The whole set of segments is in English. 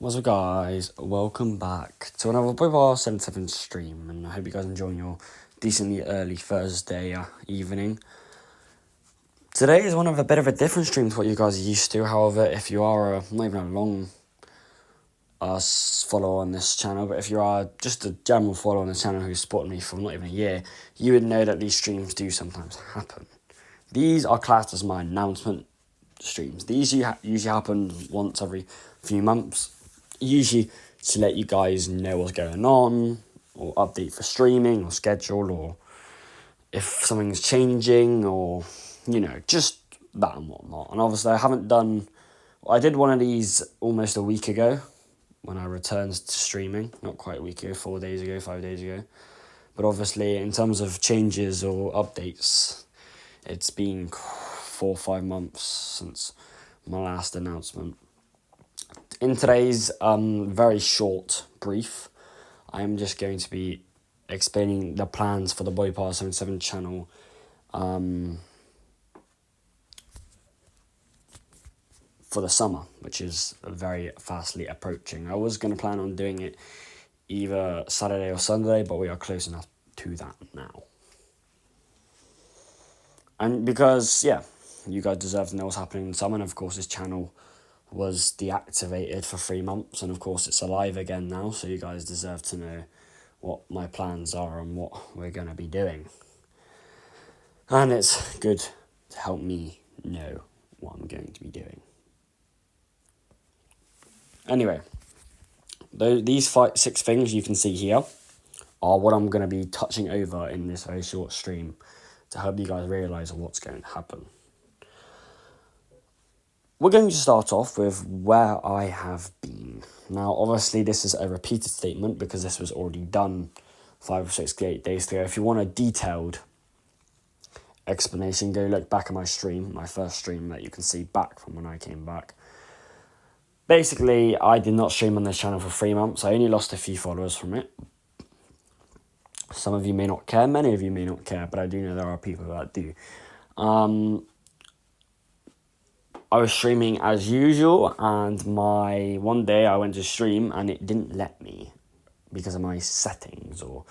What's up, guys? Welcome back to another BOBBYPAR77 stream, and I hope you guys are enjoying your decently early Thursday evening. Today is one of a bit of a different stream to what you guys are used to. However, if you are not even a long follower on this channel, but if you are just a general follower on the channel who's supported me for not even a year, you would know that these streams do sometimes happen. These are classed as my announcement streams. These usually happen once every few months. Usually to let you guys know what's going on, or update for streaming, or schedule, or if something's changing, or, just that and whatnot. And obviously I did one of these almost a week ago, when I returned to streaming. Not quite a week ago, 4 days ago, 5 days ago. But obviously, in terms of changes or updates, it's been 4 or 5 months since my last announcement. In today's very short brief, I'm just going to be explaining the plans for the BOBBYPAR77 channel for the summer, which is very fastly approaching. I was going to plan on doing it either Saturday or Sunday, but we are close enough to that now. And because, you guys deserve to know what's happening in summer, and of course this channel was deactivated for 3 months, and of course it's alive again now, so you guys deserve to know what my plans are and what we're going to be doing. And it's good to help me know what I'm going to be doing. Anyway, these 6 things you can see here are what I'm going to be touching over in this very short stream to help you guys realise what's going to happen. We're going to start off with where I have been. Now, obviously, this is a repeated statement because this was already done 5 or 6 days ago. If you want a detailed explanation, go look back at my stream, my first stream that you can see back from when I came back. Basically, I did not stream on this channel for 3 months. I only lost a few followers from it. Some of you may not care, many of you may not care, but I do know there are people that do. I was streaming as usual, and one day I went to stream and it didn't let me because of my settings or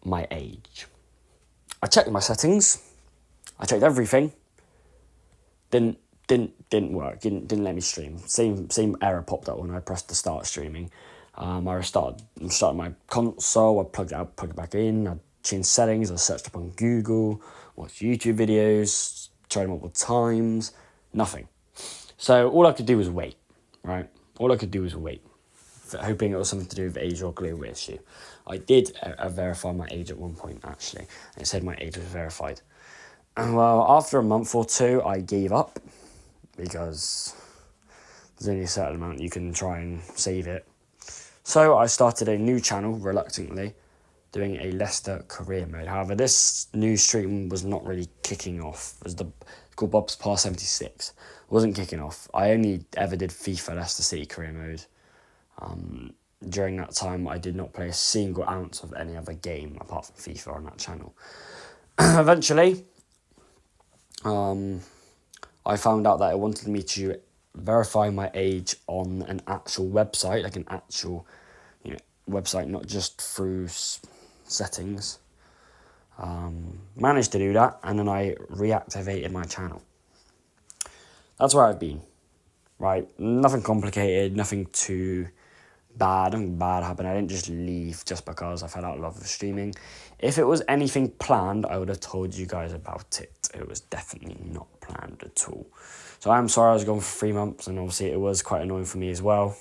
my age. I checked my settings, I checked everything, didn't work, didn't let me stream. Same error popped up when I pressed the start streaming. I started my console, I plugged it back in, I changed settings, I searched up on Google, watched YouTube videos, tried multiple times. Nothing. So all I could do was wait, right? All I could do was wait, hoping it was something to do with age or global issue. I did verify my age at one point, actually. It said my age was verified. And well, after a month or 2, I gave up because there's only a certain amount you can try and save it. So I started a new channel, reluctantly, doing a Leicester career mode. However, this new stream was not really kicking off. It was called BOBBYPAR77. It wasn't kicking off. I only ever did FIFA Leicester City career mode. During that time, I did not play a single ounce of any other game apart from FIFA on that channel. Eventually, I found out that it wanted me to verify my age on an actual website, like an actual website, not just through settings. Managed to do that, and then I reactivated my channel. That's where I've been, right? Nothing complicated, nothing too bad, nothing bad happened. I didn't just leave just because I fell out of love with streaming. If it was anything planned, I would have told you guys about it. It was definitely not planned at all. So I'm sorry I was gone for 3 months, and obviously it was quite annoying for me as well.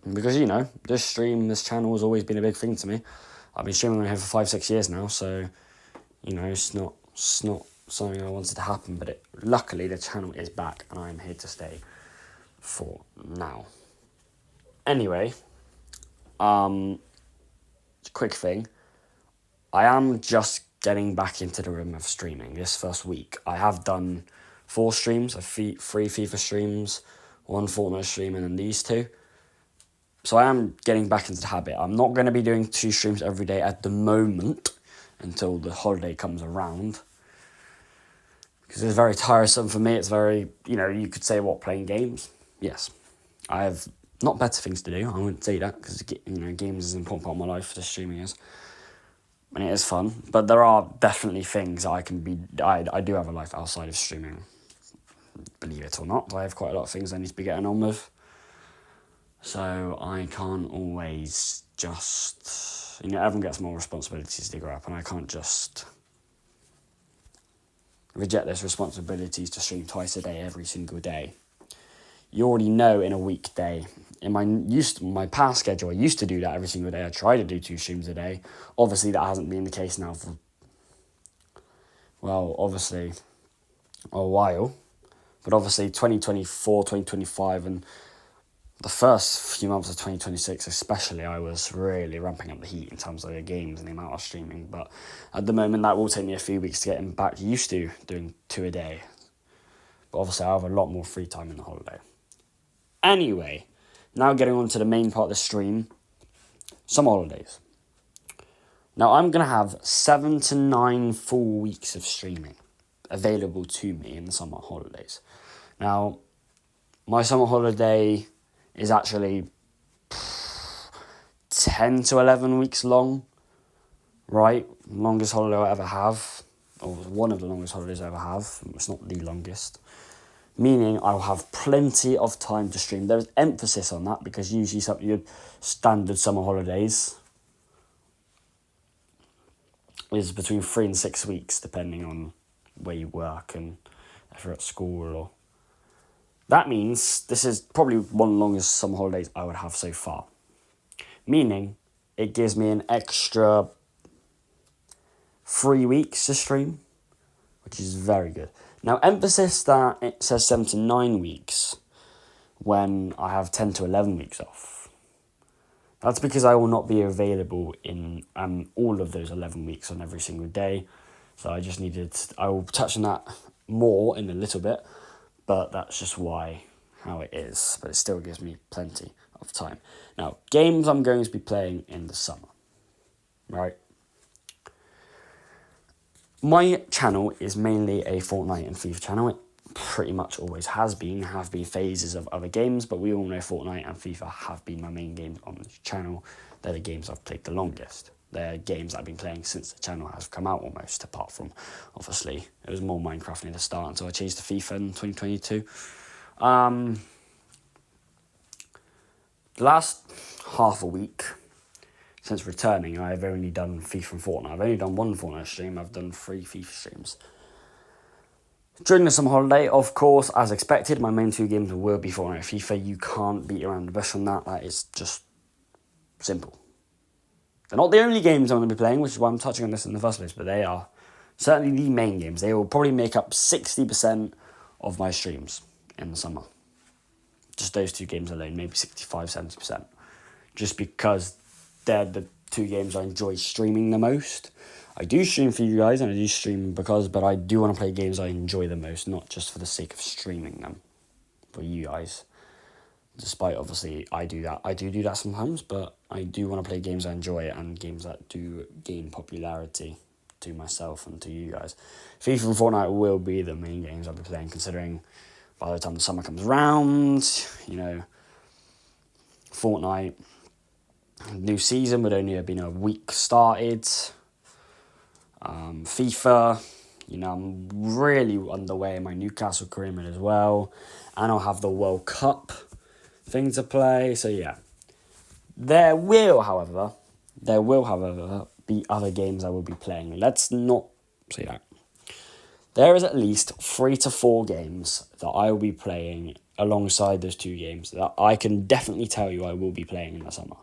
Because, this channel has always been a big thing to me. I've been streaming on here for 5-6 years now, so, it's not something I wanted to happen, but luckily the channel is back, and I'm here to stay for now. Anyway, quick thing. I am just getting back into the rhythm of streaming this first week. I have done 4 streams, 3 FIFA streams, 1 Fortnite stream, and then these 2. So I am getting back into the habit. I'm not going to be doing 2 streams every day at the moment until the holiday comes around, Because it's very tiresome for me. It's very, you could say, what, playing games? Yes. I have not better things to do. I wouldn't say that because, games is an important part of my life, the streaming is. And it is fun. But there are definitely things I do have a life outside of streaming. Believe it or not, I have quite a lot of things I need to be getting on with. So I can't always just, everyone gets more responsibilities to grow up, and I can't just reject those responsibilities to stream twice a day every single day. You already know in a weekday. In my past schedule, I used to do that every single day. I try to do 2 streams a day. Obviously, that hasn't been the case now for, obviously, a while. But obviously, 2024, 2025, and the first few months of 2026 especially, I was really ramping up the heat in terms of the games and the amount of streaming. But at the moment, that will take me a few weeks to get back used to doing 2 a day. But obviously, I have a lot more free time in the holiday. Anyway, now getting on to the main part of the stream, summer holidays. Now, I'm going to have 7 to 9 full weeks of streaming available to me in the summer holidays. Now, my summer holiday is actually 10 to 11 weeks long, right? Longest holiday I ever have, or one of the longest holidays I ever have. It's not the longest. Meaning I'll have plenty of time to stream. There's emphasis on that because usually some of your standard summer holidays is between 3 and 6 weeks, depending on where you work and if you're at school. Or that means this is probably one of the longest summer holidays I would have so far. Meaning it gives me an extra 3 weeks to stream, which is very good. Now, emphasis that it says 7 to 9 weeks when I have 10 to 11 weeks off. That's because I will not be available in all of those 11 weeks on every single day. So I will touch on that more in a little bit, but that's just how it is. But it still gives me plenty of time. Now, games I'm going to be playing in the summer, right? My channel is mainly a Fortnite and FIFA channel. It pretty much always has been. Have been phases of other games, but we all know Fortnite and FIFA have been my main games on the channel. They're the games I've played the longest. They're games I've been playing since the channel has come out almost, apart from, obviously, it was more Minecraft near the start until I changed to FIFA in 2022. The last half a week since returning, I've only done FIFA and Fortnite. I've only done 1 Fortnite stream. I've done 3 FIFA streams. During the summer holiday, of course, as expected, my main 2 games will be Fortnite and FIFA. You can't beat around the bush on that. That is just simple. They're not the only games I'm going to be playing, which is why I'm touching on this in the first place, but they are certainly the main games. They will probably make up 60% of my streams in the summer. Just those 2 games alone, maybe 65, 70%. Just because they're the 2 games I enjoy streaming the most. I do stream for you guys, and I do stream but I do want to play games I enjoy the most, not just for the sake of streaming them for you guys. Despite, obviously, I do do that sometimes, but I do want to play games I enjoy and games that do gain popularity to myself and to you guys. FIFA and Fortnite will be the main games I'll be playing, considering by the time the summer comes around, Fortnite new season would only have been a week started. FIFA, I'm really underway in my Newcastle career as well, and I'll have the World Cup thing to play. So yeah, there will, however, be other games I will be playing. Let's not say that. There is at least 3 to 4 games that I will be playing alongside those 2 games that I can definitely tell you I will be playing in the summer.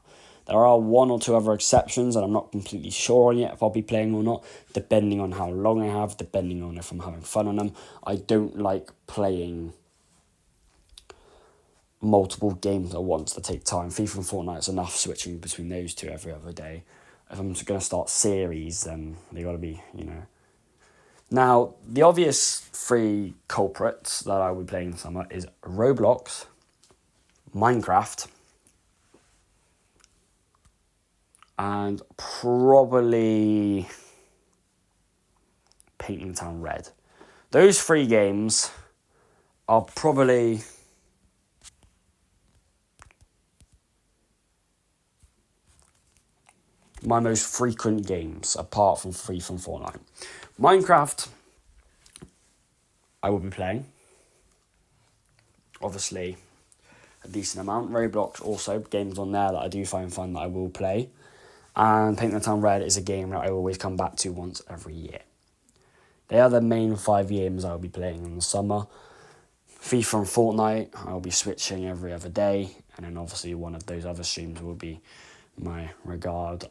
There are 1 or 2 other exceptions that I'm not completely sure on yet if I'll be playing or not, depending on how long I have, depending on if I'm having fun on them. I don't like playing multiple games at once that take time. FIFA and Fortnite is enough switching between those 2 every other day. If I'm going to start series, then they got to be, Now, the obvious 3 culprits that I will be playing in the summer is Roblox, Minecraft, and probably Painting Town Red. Those 3 games are probably my most frequent games, apart from Fortnite. Minecraft, I will be playing. Obviously, a decent amount. Roblox also, games on there that I do find fun that I will play. And Paint the Town Red is a game that I always come back to once every year. They are the main 5 games I'll be playing in the summer. FIFA and Fortnite, I'll be switching every other day. And then obviously one of those other streams will be my regard.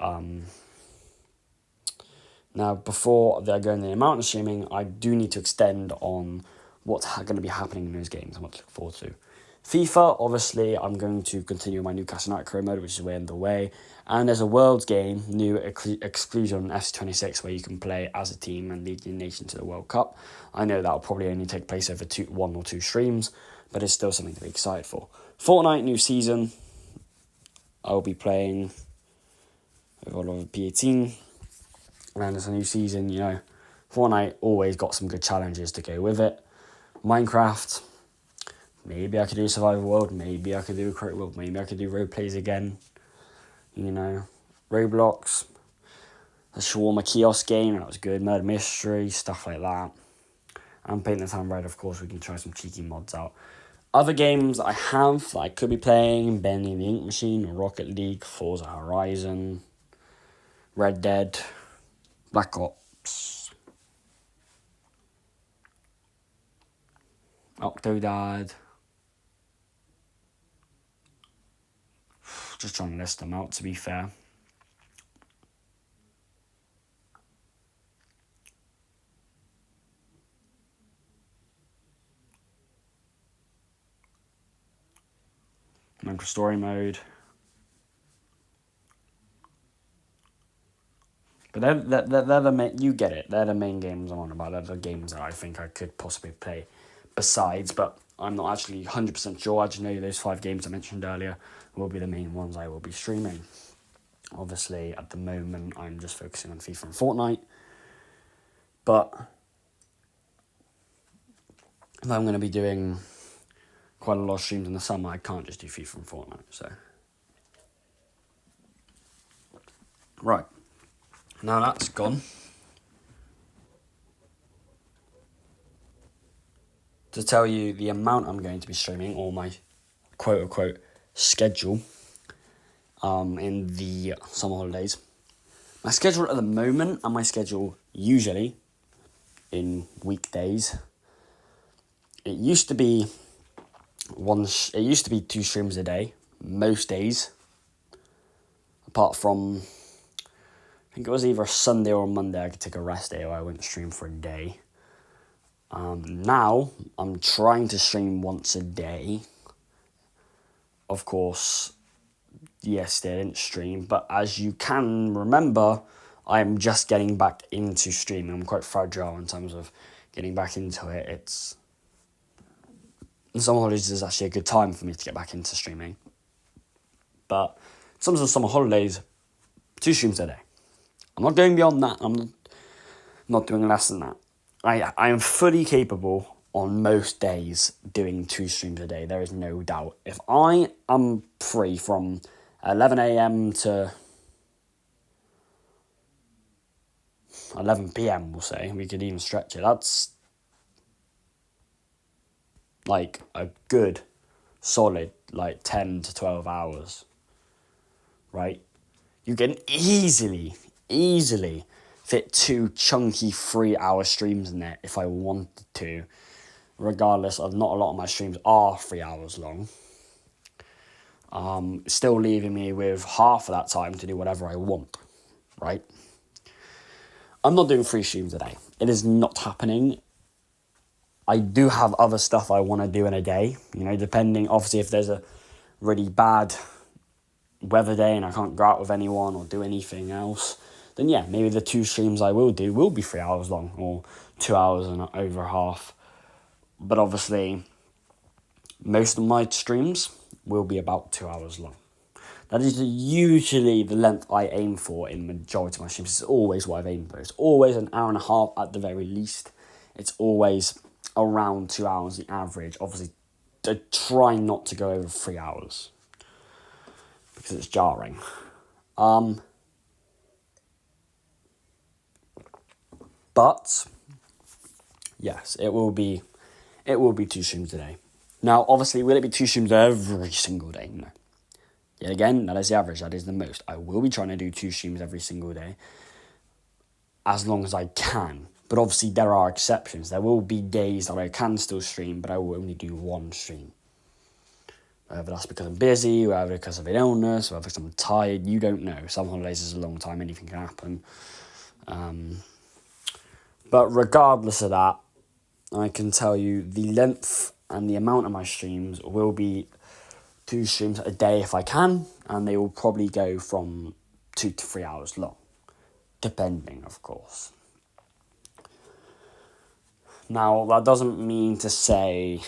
Now, before I go into the amount of streaming, I do need to extend on what's going to be happening in those games and what to look forward to. FIFA, obviously, I'm going to continue my Newcastle United career mode, which is way underway. And there's a Worlds game, new exclusion on FC26, where you can play as a team and lead your nation to the World Cup. I know that'll probably only take place over 1 or 2 streams, but it's still something to be excited for. Fortnite, new season. I'll be playing with all of P18. And it's a new season, you know. Fortnite always got some good challenges to go with it. Minecraft, maybe I could do Survival World, maybe I could do a Create World, maybe I could do Road Plays again. You know, Roblox, the Shawarma kiosk game, that was good. Murder Mystery, stuff like that. And Paint the Town Red, of course, we can try some cheeky mods out. Other games that I have that I could be playing, Bending the Ink Machine, Rocket League, Forza Horizon, Red Dead, Black Ops, Octodad. Just trying to list them out, to be fair. Minecraft Story Mode. But they're the main, you get it, they're the main games I'm on about. They're the games that I think I could possibly play besides, but I'm not actually 100% sure. I just know those 5 games I mentioned earlier will be the main ones I will be streaming. Obviously, at the moment, I'm just focusing on FIFA and Fortnite. But if I'm going to be doing quite a lot of streams in the summer, I can't just do FIFA and Fortnite. So, right. Now that's gone. To tell you the amount I'm going to be streaming, or my quote-unquote schedule, in the summer holidays. My schedule at the moment, and my schedule usually in weekdays, it used to be 2 streams a day, most days, apart from, I think it was either a Sunday or a Monday I could take a rest day, or I wouldn't stream for a day. Now, I'm trying to stream once a day. Of course, yesterday I didn't stream, but as you can remember, I'm just getting back into streaming. I'm quite fragile in terms of getting back into it. In summer holidays is actually a good time for me to get back into streaming. But some of the summer holidays, 2 streams a day. I'm not going beyond that. I'm not doing less than that. I am fully capable on most days doing 2 streams a day. There is no doubt. If I am free from 11 a.m. to 11 p.m, we'll say, we could even stretch it. That's like a good, solid, 10 to 12 hours, right? You can easily fit 2 chunky 3-hour streams in there if I wanted to, regardless of not a lot of my streams are 3 hours long. Still leaving me with half of that time to do whatever I want, right? I'm not doing 3 streams a day. It is not happening. I do have other stuff I want to do in a day, depending, obviously, if there's a really bad weather day and I can't go out with anyone or do anything else, then yeah, maybe the 2 streams I will do will be 3 hours long, or 2 hours and over half. But obviously, most of my streams will be about 2 hours long. That is usually the length I aim for in the majority of my streams. It's always what I've aimed for. It's always an hour and a half at the very least. it's always around 2 hours, the average. Obviously, I try not to go over 3 hours because it's jarring. But yes, it will be 2 streams a day. Now, obviously, will it be 2 streams every single day? No. Yet again, that is the average. That is the most. I will be trying to do 2 streams every single day as long as I can. But obviously, there are exceptions. There will be days that I can still stream, but I will only do 1 stream. Whether that's because I'm busy, whether because of an illness, whether because I'm tired, you don't know. Some holidays is a long time, anything can happen. But regardless of that, I can tell you the length and the amount of my streams will be 2 streams a day if I can, and they will probably go from 2 to 3 hours long, depending, of course. Now, that doesn't mean to say,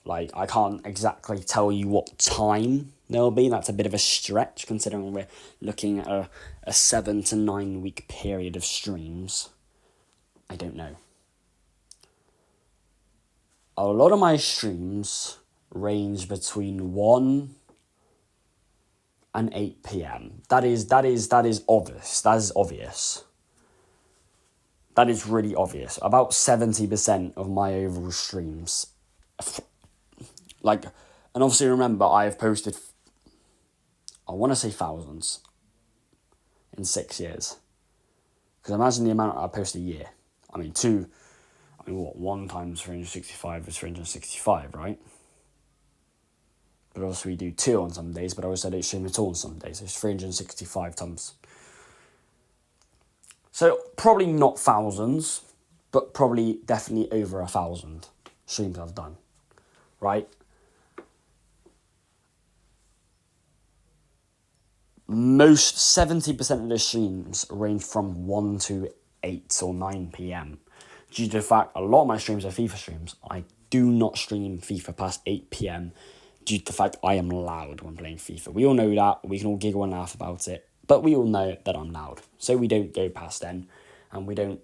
like, I can't exactly tell you what time there'll be. That's a bit of a stretch, considering we're looking at a 7 to 9 week period of streams. I don't know. A lot of my streams range between 1 and 8 p.m. That is obvious. That is obvious. That is really obvious. About 70% of my overall streams, like, and obviously remember, I have posted, I want to say thousands in 6 years. Because imagine the amount I post a year. I mean, 1 times 365 is 365, right? But also we do 2 on some days, but I also don't stream at all on some days. It's 365 times. So probably not thousands, but probably definitely over 1,000 streams I've done, right? Most 70% of the streams range from 1 to 8 or 9 p.m. Due to the fact a lot of my streams are FIFA streams. I do not stream FIFA past 8 p.m. due to the fact I am loud when playing FIFA. We all know that. We can all giggle and laugh about it. But we all know that I'm loud. So we don't go past then. And we don't,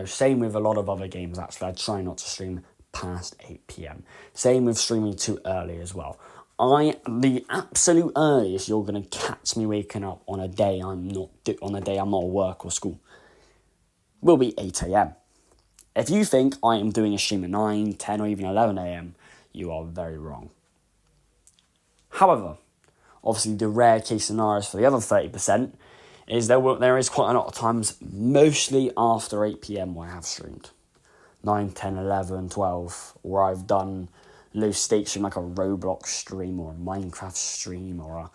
same with a lot of other games actually. I try not to stream past 8 p.m. Same with streaming too early as well. The absolute earliest you're going to catch me waking up on a day I'm not at work or school will be 8 a.m. If you think I am doing a stream at 9, 10 or even 11 a.m, you are very wrong. However, obviously the rare case scenarios for the other 30% is there is quite a lot of times, mostly after 8 p.m, where I have streamed. 9, 10, 11, 12, where I've done low stakes stream like a Roblox stream or a Minecraft stream or a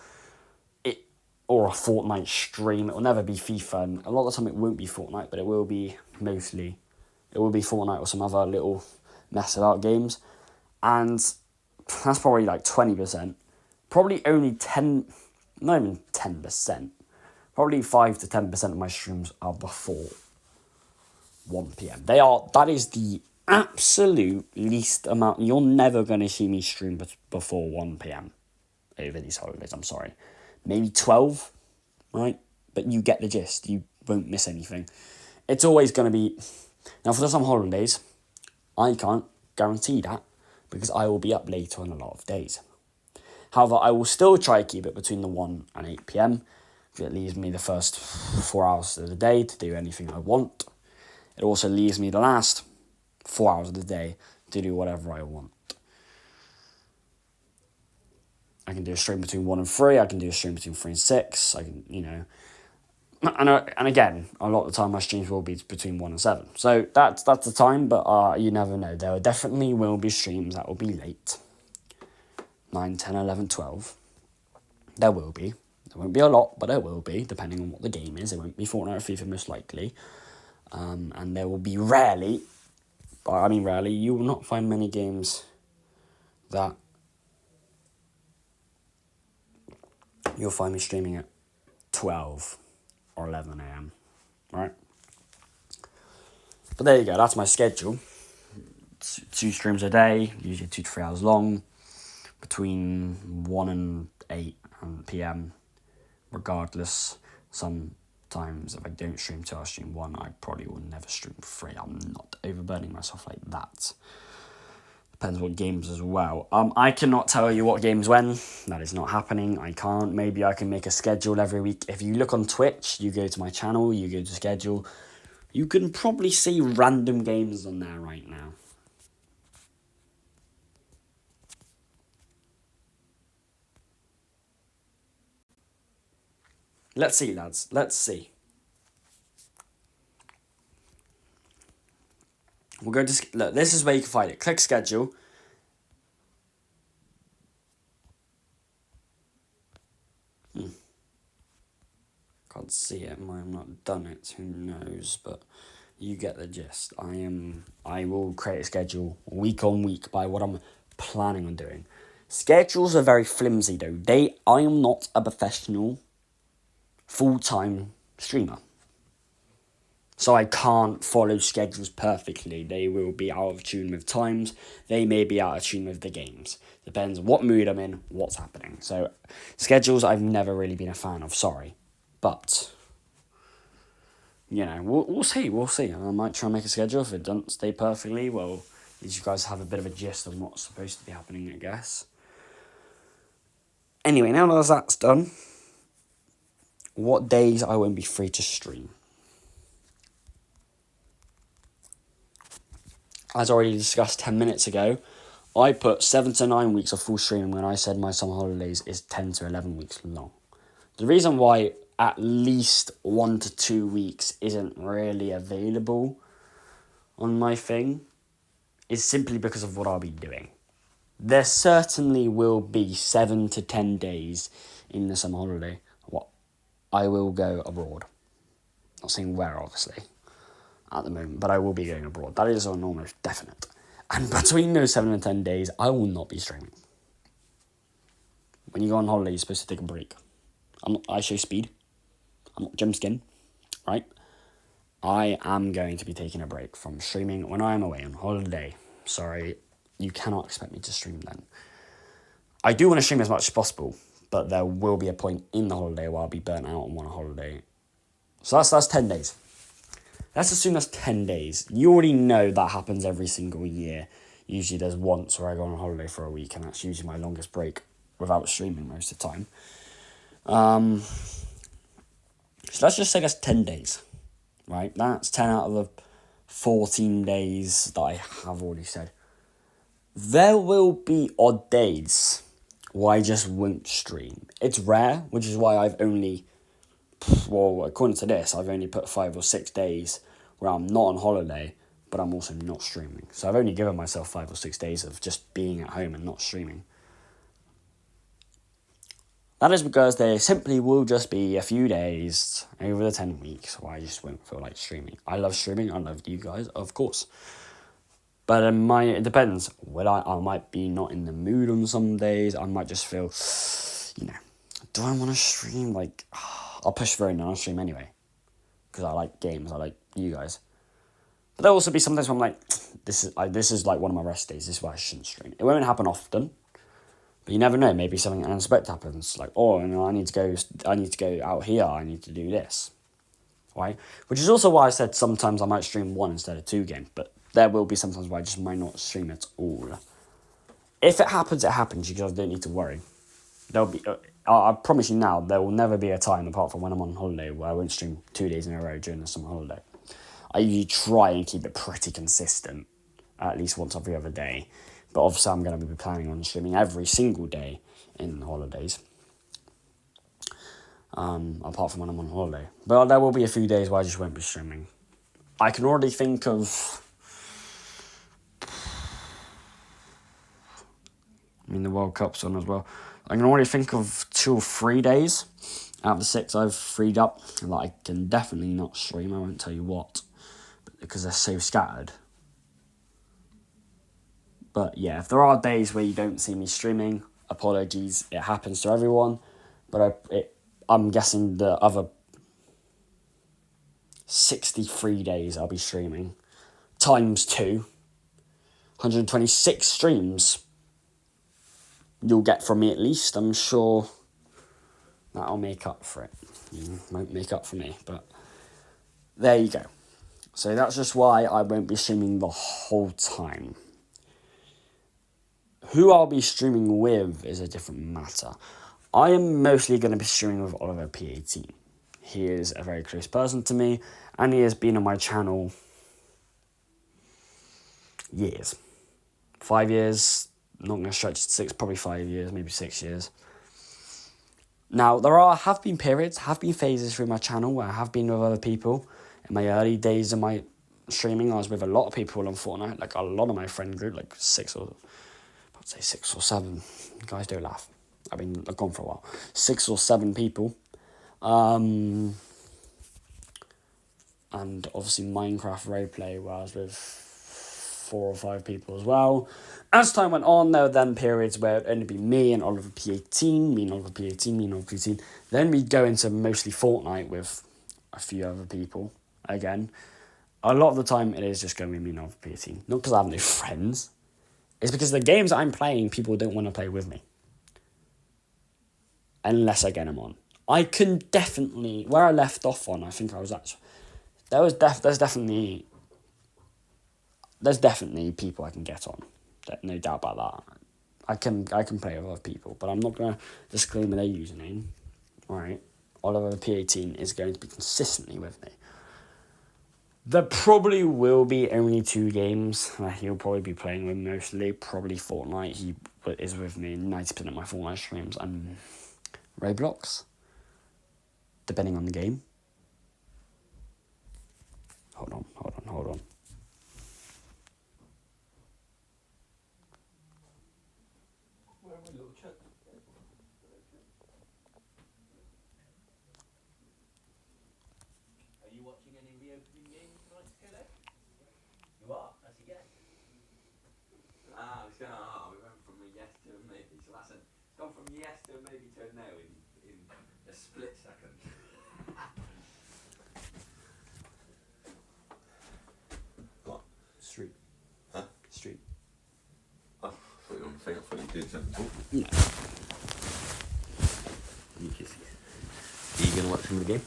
Fortnite stream. It will never be FIFA, and a lot of the time it won't be Fortnite, but it will be Fortnite or some other little mess about games. And that's probably like 20%. Probably only 10, not even 10%. Probably 5 to 10% of my streams are before 1 p.m. That is the absolute least amount. You're never going to see me stream before 1 p.m. over these holidays, I'm sorry. Maybe 12, right? But you get the gist. You won't miss anything. It's always going to be... Now, for some holidays, I can't guarantee that because I will be up later on a lot of days. However, I will still try to keep it between the 1 and 8 p.m. because it leaves me the first 4 hours of the day to do anything I want. It also leaves me the last 4 hours of the day to do whatever I want. I can do a stream between 1 and 3. I can do a stream between 3 and 6. I can, And again, a lot of the time my streams will be between 1 and 7. So that's the time, but you never know. There definitely will be streams that will be late. 9, 10, 11, 12. There will be. There won't be a lot, but there will be, depending on what the game is. It won't be Fortnite or FIFA most likely. And there will be rarely, you will not find many games that you'll find me streaming at 12 or 11 a.m, right? But there you go, that's my schedule. 2 streams a day, usually 2 to 3 hours long, between 1 and 8 p.m, regardless. Some times if I don't stream 2, I'll stream 1. I probably will never stream 3. I'm not overburdening myself like that. Depends what games as well. I cannot tell you what games when. That is not happening. I can't. Maybe I can make a schedule every week. If you look on Twitch, you go to my channel, you go to schedule, you can probably see random games on there right now. Let's see, lads. Let's see. We'll go to... Look, this is where you can find it. Click schedule. Can't see it. I've not done it. Who knows? But you get the gist. I will create a schedule week on week by what I'm planning on doing. Schedules are very flimsy though. I am not a professional full-time streamer. So I can't follow schedules perfectly. They will be out of tune with times. They may be out of tune with the games. Depends what mood I'm in, what's happening. So schedules I've never really been a fan of, sorry. But, you know, we'll see. I might try and make a schedule. If it doesn't stay perfectly, well, at least you guys have a bit of a gist of what's supposed to be happening, I guess. Anyway, now that that's done, what days I won't be free to stream? As already discussed 10 minutes ago, I put 7 to 9 weeks of full streaming when I said my summer holidays is 10 to 11 weeks long. The reason why at least 1 to 2 weeks isn't really available on my thing is simply because of what I'll be doing. There certainly will be 7 to 10 days in the summer holiday what I will go abroad. Not saying where, obviously, at the moment, but I will be going abroad. That is an almost definite. And between those 7 and 10 days, I will not be streaming. When you go on holiday, you're supposed to take a break. I show speed. I'm not Jim Skin, right? I am going to be taking a break from streaming when I am away on holiday. Sorry, you cannot expect me to stream then. I do want to stream as much as possible, but there will be a point in the holiday where I'll be burnt out and want a holiday. So that's 10 days. Let's assume that's 10 days. You already know that happens every single year. Usually there's once where I go on holiday for a week, and that's usually my longest break without streaming most of the time. So let's just say that's 10 days, right? That's 10 out of the 14 days that I have already said. There will be odd days where I just won't stream. It's rare, which is why I've only, well, according to this, I've only put 5 or 6 days where I'm not on holiday, but I'm also not streaming. So I've only given myself 5 or 6 days of just being at home and not streaming. That is because there simply will just be a few days over the 10 weeks where I just won't feel like streaming. I love streaming. I love you guys, of course. But it depends. I might be not in the mood on some days. I might just feel, do I want to stream? I'll push for it and I'll stream anyway. Because I like games. I like you guys. But there'll also be sometimes where I'm like, this is like one of my rest days. This is why I shouldn't stream. It won't happen often. But you never know, maybe something unexpected happens, like, I need to go out here, I need to do this, right? Which is also why I said sometimes I might stream 1 instead of 2 games, but there will be sometimes where I just might not stream at all. If it happens, it happens, you guys don't need to worry. There'll be, I promise you now, there will never be a time, apart from when I'm on holiday, where I won't stream 2 days in a row during the summer holiday. I usually try and keep it pretty consistent, at least once every other day. But obviously I'm going to be planning on streaming every single day in the holidays. Apart from when I'm on holiday. But there will be a few days where I just won't be streaming. I can already think of... the World Cup's on as well. I can already think of 2 or 3 days out of the 6 I've freed up that I can definitely not stream. I won't tell you what. Because they're so scattered. But yeah, if there are days where you don't see me streaming, apologies, it happens to everyone. But I'm guessing the other 63 days I'll be streaming, times 2, 126 streams you'll get from me at least. I'm sure That'll make up for it. Won't make up for me, but there you go. So that's just why I won't be streaming the whole time. Who I'll be streaming with is a different matter. I am mostly going to be streaming with Oliver P18. He is a very close person to me, and he has been on my channel years. 5 years, not going to stretch to 6, probably 5 years, maybe 6 years. Now, have been periods, have been phases through my channel where I have been with other people. In my early days of my streaming, I was with a lot of people on Fortnite, like a lot of my friend group, like 6 or 7. Guys, don't laugh. I've been gone for a while. 6 or 7 people. And obviously Minecraft roleplay where I was with 4 or 5 people as well. As time went on, there were then periods where it would only be me and Oliver P18, me and Oliver P18, me and Oliver P18. Then we'd go into mostly Fortnite with a few other people again. A lot of the time it is just going to be me and Oliver P18. Not because I have no friends. It's because the games I'm playing, people don't want to play with me. Unless I get them on. I can definitely, where I left off on, I think I was actually, there's definitely people I can get on. No doubt about that. I can play with other people, but I'm not going to disclaim their username. Alright, Oliver P18 is going to be consistently with me. There probably will be only 2 games that he'll probably be playing with mostly. Probably Fortnite. He is with me 90% of my Fortnite streams, and Roblox, depending on the game. Hold on. Are you watching any of the opening games tonight, Kilo? You are? That's a yes. We went from a yes to a maybe. So that's it's gone from yes to a maybe to a no in a split second. What? Street. Huh? Street. Oh, I thought you were on the thing. I thought you did something. No. Are you going to watch some of the game?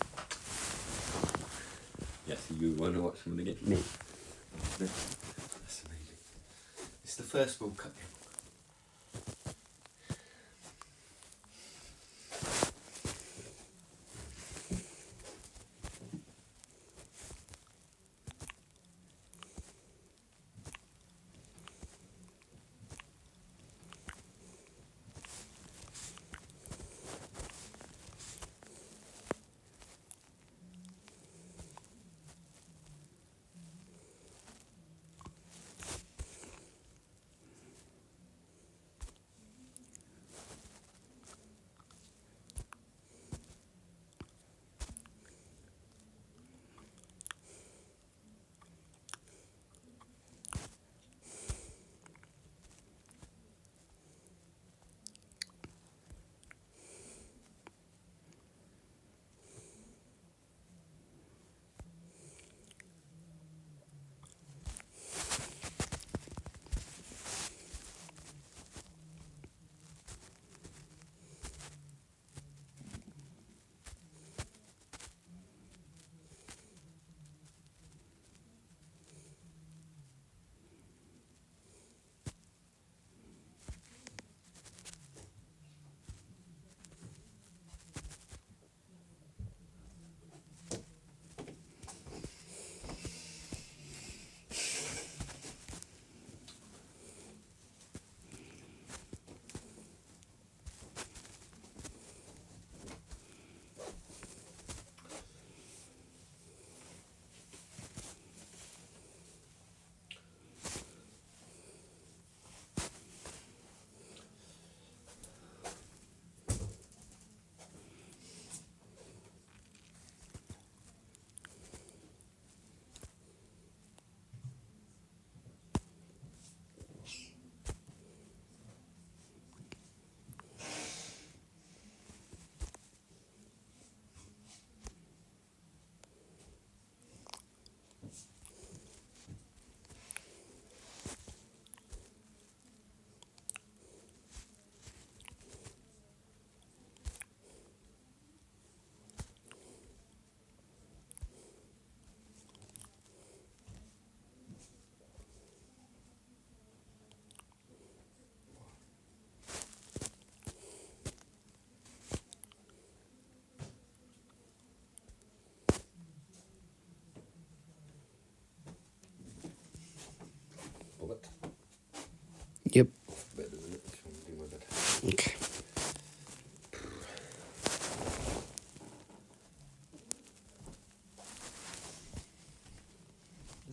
Yes, you want to watch some of the game? Me. That's amazing. It's the first World Cup game.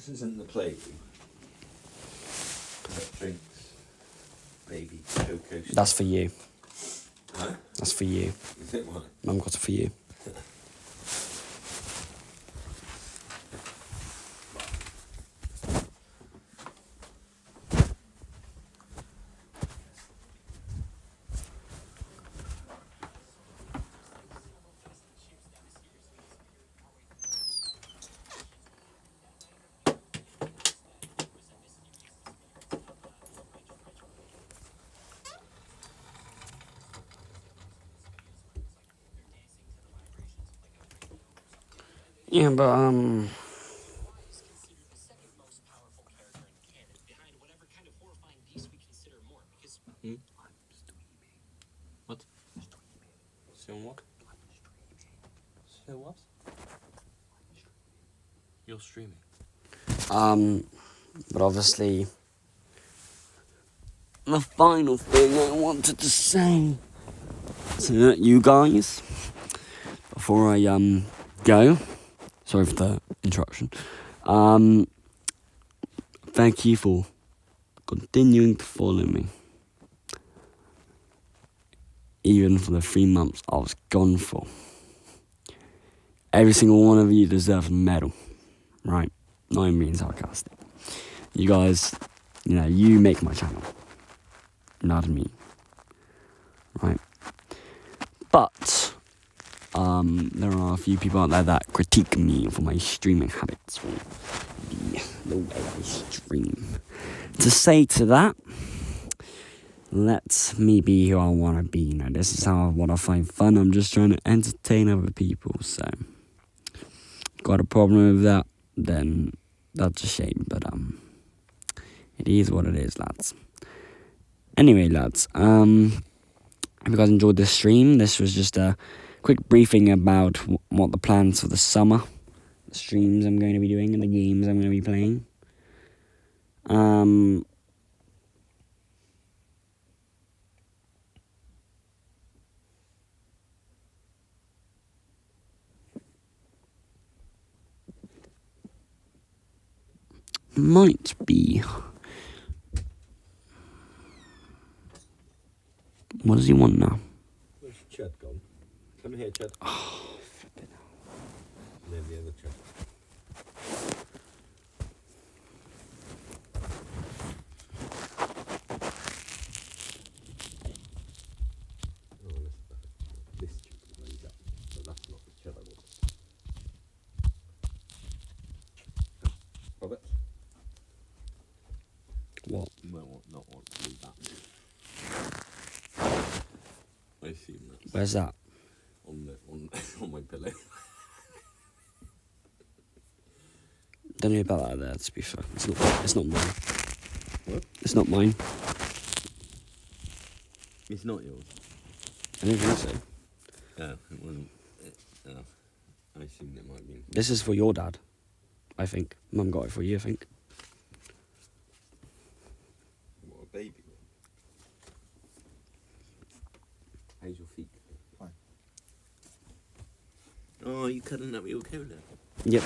This isn't the playroom. Drinks, baby cocoa. That's for you. Huh? That's for you. Is it what? Mum got it for you. Yeah, but What? So what? So what? You're streaming. but obviously, the final thing I wanted to say to you guys before I go. Sorry for the interruption. Thank you for continuing to follow me. Even for the 3 months I was gone for. Every single one of you deserves a medal. Right? Not even being sarcastic. You guys, you make my channel. Not me. Right? But, there are a few people out there that critique me for my streaming habits. Or the way I stream. To say to that, let me be who I want to be. This is how I want to find fun. I'm just trying to entertain other people. So, got a problem with that, then that's a shame. But it is what it is, lads. Anyway, lads, hope you guys enjoyed this stream. This was just a quick briefing about what the plans for the summer, the streams I'm going to be doing, and the games I'm going to be playing. Might be. What does he want now? Where's Chad gone? Come here, Chad. Oh, flipping hell. There's the other Chad. This stupid lays up, but that's not the Chad I want. Robert? What? Well, not want to do that. I assume that's Where's that? on my pillow. Don't know about that there, to be fair. It's not mine. What? It's not mine. It's not yours. I don't think so. No, it wasn't. I assumed it might be. This is for your dad, I think. Mum got it for you, I think. What, a baby? How's your feet? Fine. Oh, you cuddling up with your cola? Yep.